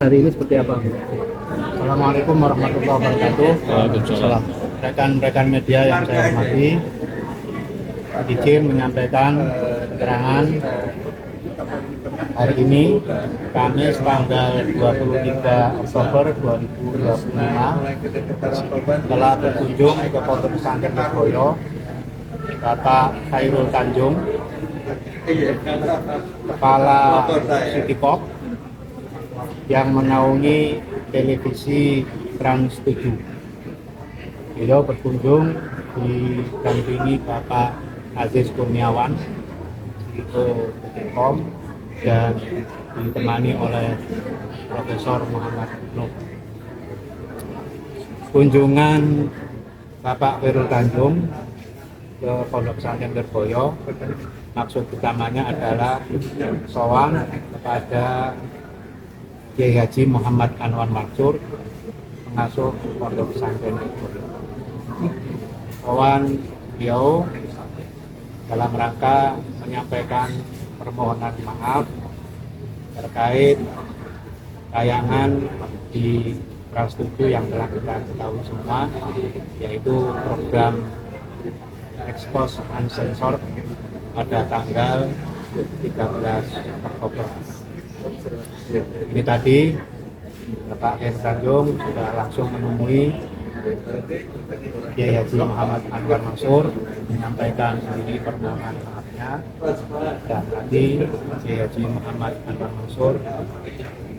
Hari ini seperti apa? Assalamualaikum warahmatullahi wabarakatuh. Waalaikumsalam. Rekan-rekan media yang saya hormati, izin menyampaikan keterangan hari ini, Kamis tanggal 23 Oktober 2025, telah berkunjung ke Pondok Pesantren Lirboyo Bapak Khairul Tanjung, Kepala Sitikop yang menaungi televisi Trans 7. Beliau berkunjung didampingi Bapak Aziz Kurniawan, CEO Sitikop, dan ditemani oleh Profesor Muhammad Nuh. Kunjungan Bapak Khairul Tanjung ke Pondok Pesantren Lirboyo, maksud utamanya adalah sowan kepada Kiai Haji Muhammad Anwar Mansur, pengasuh Pondok Pesantren Lirboyo. Sowan beliau dalam rangka menyampaikan permohonan maaf terkait tayangan di Trans 7 yang telah kita ketahui semua, yaitu program Expose Uncensored pada tanggal 13 Oktober. Ini tadi Bapak Khairul Tanjung sudah langsung menemui Kiai Haji Muhammad Anwar Mansur menyampaikan ini permohonan maafnya, dan tadi Kiai Haji Muhammad Anwar Mansur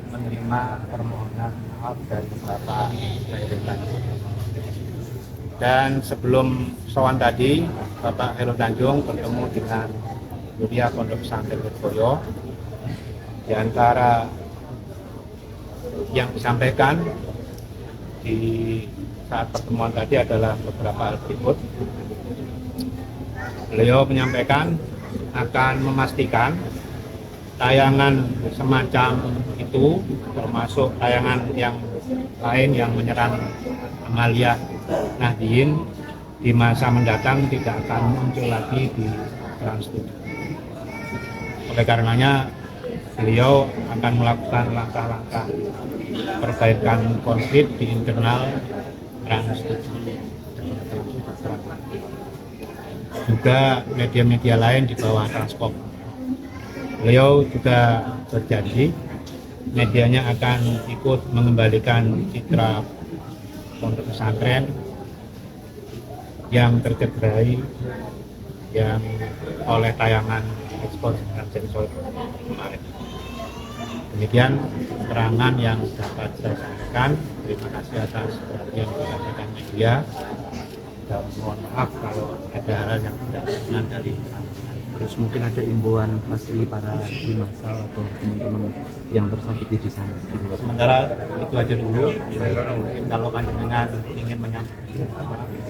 menerima permohonan maaf dari Bapak Khairul Tanjung. Dan sebelum sowan tadi, Bapak Khairul Tanjung bertemu dengan Muria Pondok Pesantren Lirboyo. Di antara yang disampaikan di saat pertemuan tadi adalah beberapa hal berikut. Beliau menyampaikan akan memastikan tayangan semacam itu, termasuk tayangan yang lain yang menyerang Amalia Nahdien, di masa mendatang tidak akan muncul lagi di Trans 7. Oleh karenanya beliau akan melakukan langkah-langkah perbaikan konflik di internal Trans 7. Juga media-media lain di bawah Transpop. Beliau juga berjanji medianya akan ikut mengembalikan citra pondok pesantren yang tercederai yang oleh tayangan Expose Uncensored kemarin. Demikian keterangan yang dapat saya sampaikan. Terima kasih atas perhatian rekan-rekan media, dan mohon maaf kalau ada hal yang tidak berkenan dari kami. Terus mungkin ada imbauan pasti para di masal atau teman-teman yang tersakiti di sana. Sementara itu aja dulu. Mungkin kalau panjenengan ingin menyampaikan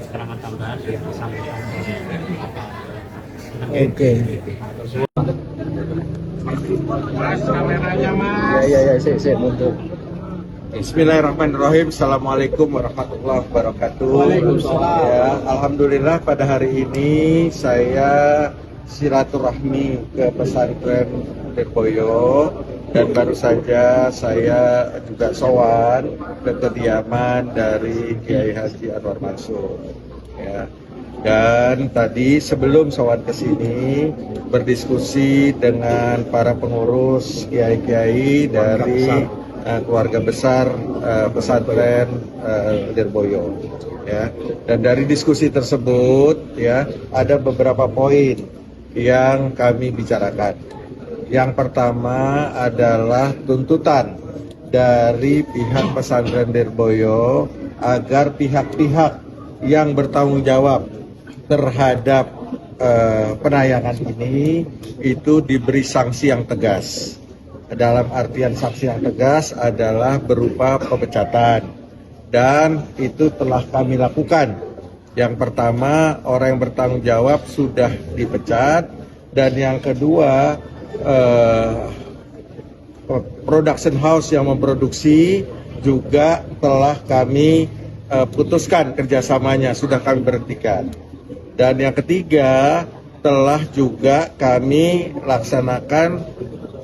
keterangan tambahan, ya disampaikan. Oke. Mas, kameranya mas. Ya, saya mundur. Bismillahirrahmanirrahim. Assalamualaikum warahmatullahi wabarakatuh. Waalaikumsalam. Ya, alhamdulillah pada hari ini saya silaturahmi ke pesantren Lirboyo, dan baru saja saya juga sowan ke kediaman dari Kiai Haji Anwar Mansur. Ya. Dan tadi sebelum sowan ke sini berdiskusi dengan para pengurus kiai-kiai dari keluarga besar pesantren Lirboyo. Ya. Dan dari diskusi tersebut ya ada beberapa poin yang kami bicarakan. Yang pertama adalah tuntutan dari pihak pesantren Lirboyo agar pihak-pihak yang bertanggung jawab terhadap penayangan ini itu diberi sanksi yang tegas. Dalam artian sanksi yang tegas adalah berupa pemecatan, dan itu telah kami lakukan. Yang pertama, orang yang bertanggung jawab sudah dipecat, dan yang kedua, production house yang memproduksi juga telah kami putuskan kerjasamanya, sudah kami berhentikan. Dan yang ketiga, telah juga kami laksanakan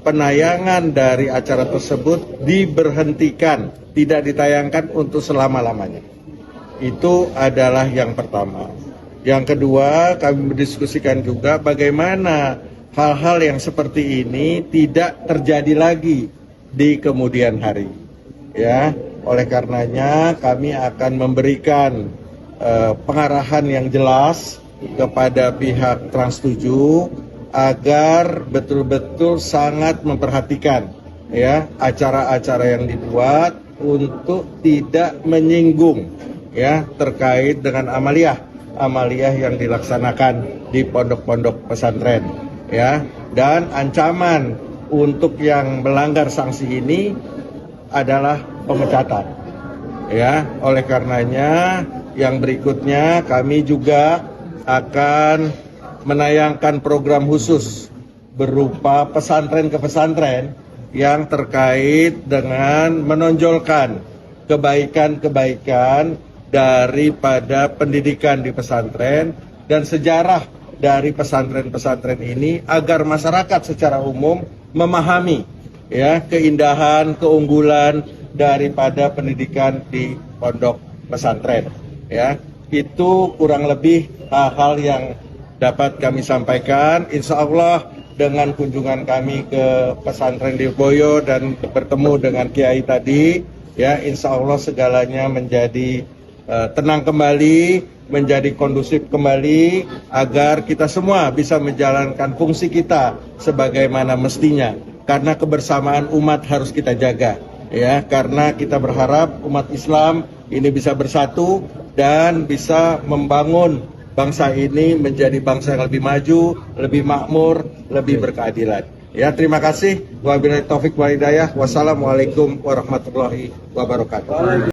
penayangan dari acara tersebut diberhentikan, tidak ditayangkan untuk selama-lamanya. Itu adalah yang pertama. Yang kedua, kami berdiskusikan juga bagaimana hal-hal yang seperti ini tidak terjadi lagi di kemudian hari. Ya, oleh karenanya kami akan memberikan pengarahan yang jelas kepada pihak Trans 7 agar betul-betul sangat memperhatikan ya acara-acara yang dibuat untuk tidak menyinggung ya terkait dengan amaliyah yang dilaksanakan di pondok-pondok pesantren ya, dan ancaman untuk yang melanggar sanksi ini adalah pemecatan ya. Oleh karenanya yang berikutnya kami juga akan menayangkan program khusus berupa pesantren ke pesantren yang terkait dengan menonjolkan kebaikan-kebaikan daripada pendidikan di pesantren dan sejarah dari pesantren-pesantren ini agar masyarakat secara umum memahami ya keindahan, keunggulan daripada pendidikan di pondok pesantren ya. Itu kurang lebih hal-hal yang dapat kami sampaikan. Insya Allah dengan kunjungan kami ke pesantren di Boyo dan bertemu dengan Kiai tadi ya, insya Allah segalanya menjadi tenang kembali, menjadi kondusif kembali agar kita semua bisa menjalankan fungsi kita sebagaimana mestinya, karena kebersamaan umat harus kita jaga ya, karena kita berharap umat Islam ini bisa bersatu dan bisa membangun bangsa ini menjadi bangsa yang lebih maju, lebih makmur, lebih berkeadilan. Ya, terima kasih. Wabillahi taufik wal hidayah. Wassalamualaikum warahmatullahi wabarakatuh.